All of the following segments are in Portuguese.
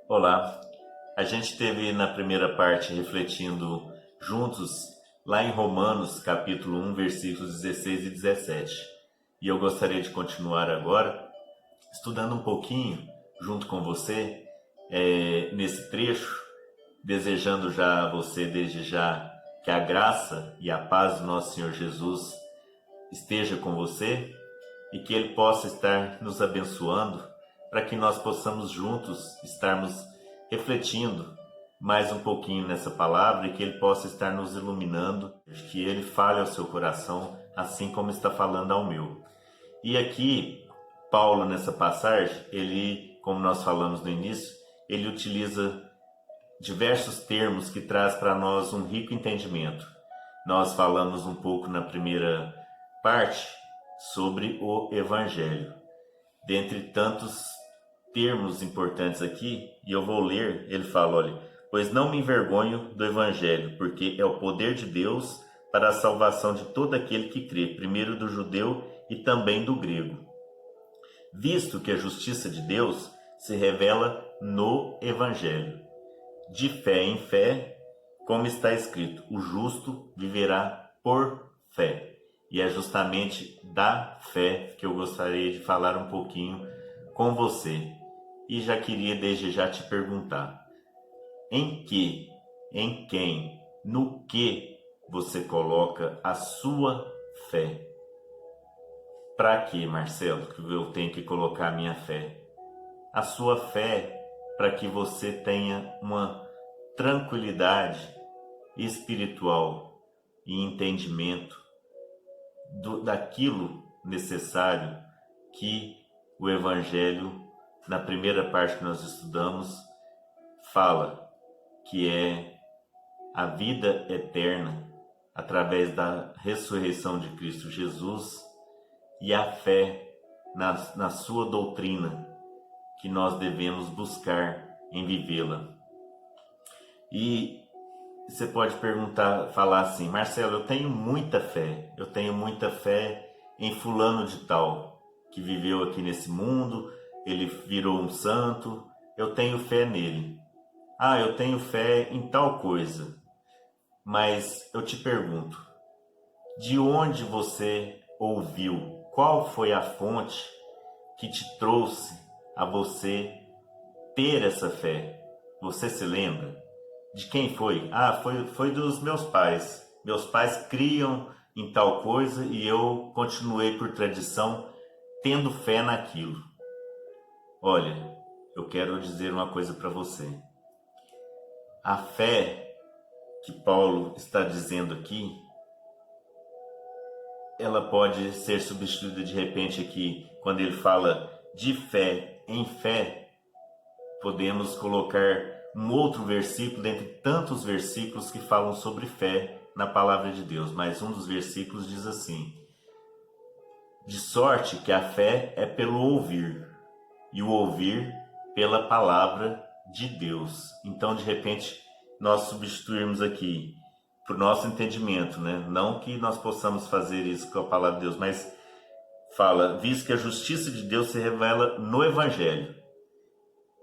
Olá, a gente esteve na primeira parte refletindo juntos lá em Romanos capítulo 1, versículos 16 e 17. E eu gostaria de continuar agora estudando um pouquinho junto com você nesse trecho, desejando já a você desde já que a graça e a paz do nosso Senhor Jesus esteja com você e que Ele possa estar nos abençoando para que nós possamos juntos estarmos refletindo mais um pouquinho nessa palavra e que Ele possa estar nos iluminando, que Ele fale ao seu coração, assim como está falando ao meu. E aqui, Paulo, nessa passagem, ele, como nós falamos no início, ele utiliza diversos termos que traz para nós um rico entendimento. Nós falamos um pouco na primeira parte sobre o Evangelho. Dentre tantos termos importantes aqui, e eu vou ler, ele fala, olha, pois não me envergonho do Evangelho, porque é o poder de Deus para a salvação de todo aquele que crê, primeiro do judeu e também do grego. Visto que a justiça de Deus se revela no Evangelho, de fé em fé, como está escrito, o justo viverá por fé. E é justamente da fé que eu gostaria de falar um pouquinho com você. E já queria desde já te perguntar, em que, em quem, no que você coloca a sua fé? Para que, Marcelo, que eu tenho que colocar a minha fé? A sua fé para que você tenha uma tranquilidade espiritual e entendimento daquilo necessário que o Evangelho, na primeira parte que nós estudamos, fala, que é a vida eterna através da ressurreição de Cristo Jesus e a fé na sua doutrina que nós devemos buscar em vivê-la. E você pode falar assim, Marcelo, eu tenho muita fé em fulano de tal, que viveu aqui nesse mundo, ele virou um santo, eu tenho fé nele. Ah, eu tenho fé em tal coisa. Mas eu te pergunto, de onde você ouviu? Qual foi a fonte que te trouxe a você ter essa fé? Você se lembra? De quem foi? Ah, foi dos meus pais. Meus pais criam em tal coisa e eu continuei por tradição tendo fé naquilo. Olha, eu quero dizer uma coisa para você. A fé que Paulo está dizendo aqui, ela pode ser substituída de repente aqui, quando ele fala de fé em fé, podemos colocar um outro versículo dentre tantos versículos que falam sobre fé na palavra de Deus, mas um dos versículos diz assim, de sorte que a fé é pelo ouvir, e o ouvir pela palavra de Deus. Então, de repente, nós substituirmos aqui, para o nosso entendimento, né? Não que nós possamos fazer isso com a palavra de Deus, mas fala, visto que a justiça de Deus se revela no Evangelho,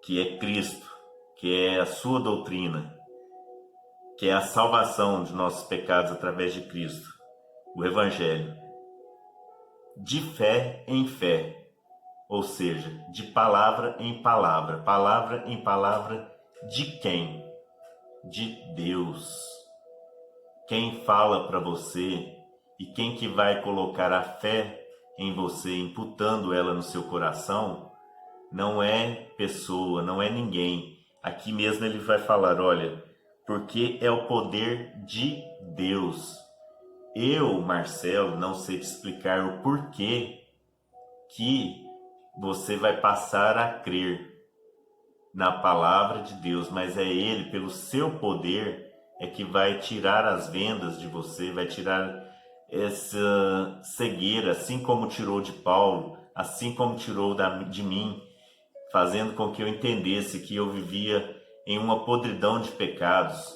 que é Cristo, que é a sua doutrina, que é a salvação de nossos pecados através de Cristo, o Evangelho, de fé em fé, ou seja, de palavra em palavra de quem? De Deus. Quem fala para você e quem que vai colocar a fé em você, imputando ela no seu coração, não é pessoa, não é ninguém. Aqui mesmo ele vai falar, olha, porque é o poder de Deus. Eu, Marcelo, não sei te explicar o porquê que você vai passar a crer na palavra de Deus, mas é Ele, pelo seu poder, é que vai tirar as vendas de você, vai tirar essa cegueira, assim como tirou de Paulo, assim como tirou de mim, fazendo com que eu entendesse que eu vivia em uma podridão de pecados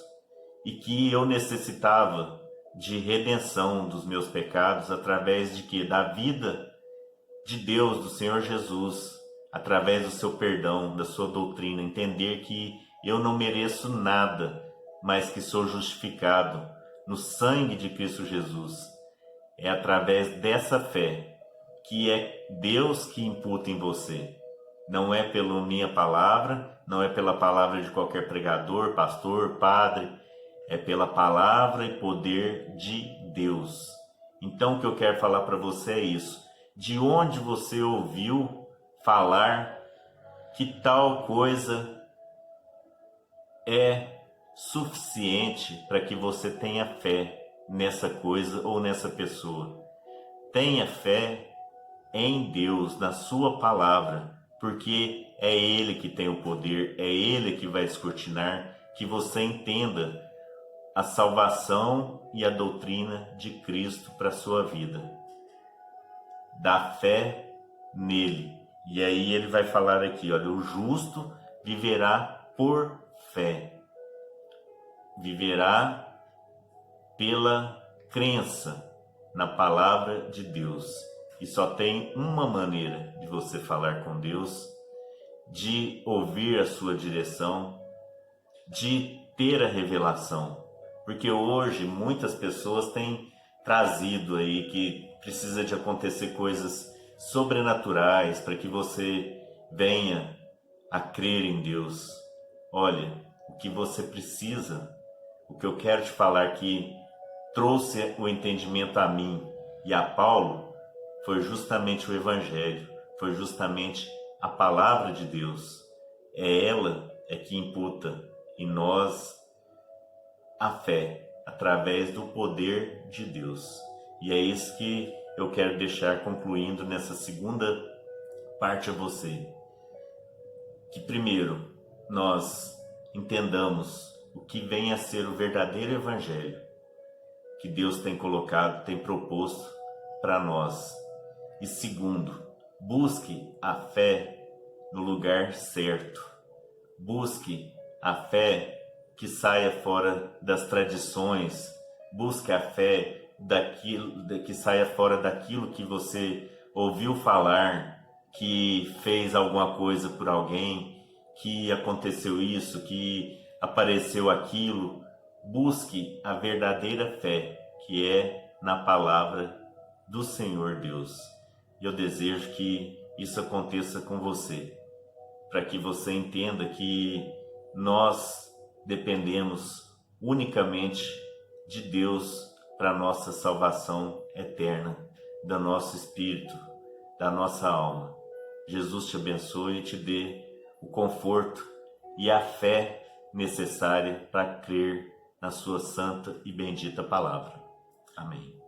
e que eu necessitava de redenção dos meus pecados através de quê? Da vida de Deus, do Senhor Jesus, através do seu perdão, da sua doutrina, entender que eu não mereço nada, mas que sou justificado no sangue de Cristo Jesus. É através dessa fé que é Deus que imputa em você. Não é pela minha palavra, não é pela palavra de qualquer pregador, pastor, padre, é pela palavra e poder de Deus. Então o que eu quero falar para você é isso. De onde você ouviu falar que tal coisa é suficiente para que você tenha fé nessa coisa ou nessa pessoa? Tenha fé em Deus, na sua palavra, porque é Ele que tem o poder, é Ele que vai descortinar, que você entenda a salvação e a doutrina de Cristo para a sua vida. Dá fé nele. E aí ele vai falar aqui, olha, o justo viverá por fé. Viverá pela crença na palavra de Deus. E só tem uma maneira de você falar com Deus, de ouvir a sua direção, de ter a revelação. Porque hoje muitas pessoas têm trazido aí que precisa de acontecer coisas sobrenaturais para que você venha a crer em Deus. Olha, o que você precisa, o que eu quero te falar que trouxe o entendimento a mim e a Paulo, foi justamente o Evangelho, foi justamente a palavra de Deus. É ela que imputa em nós a fé, através do poder de Deus. E é isso que eu quero deixar concluindo nessa segunda parte a você. Que primeiro nós entendamos o que vem a ser o verdadeiro Evangelho que Deus tem colocado, tem proposto para nós. E segundo, busque a fé no lugar certo. Busque a fé que saia fora das tradições. Busque a fé que saia fora daquilo que você ouviu falar, que fez alguma coisa por alguém, que aconteceu isso, que apareceu aquilo. Busque a verdadeira fé, que é na palavra do Senhor Deus. E eu desejo que isso aconteça com você, para que você entenda que nós dependemos unicamente de Deus para a nossa salvação eterna, do nosso espírito, da nossa alma. Jesus te abençoe e te dê o conforto e a fé necessária para crer na sua santa e bendita palavra. Amém.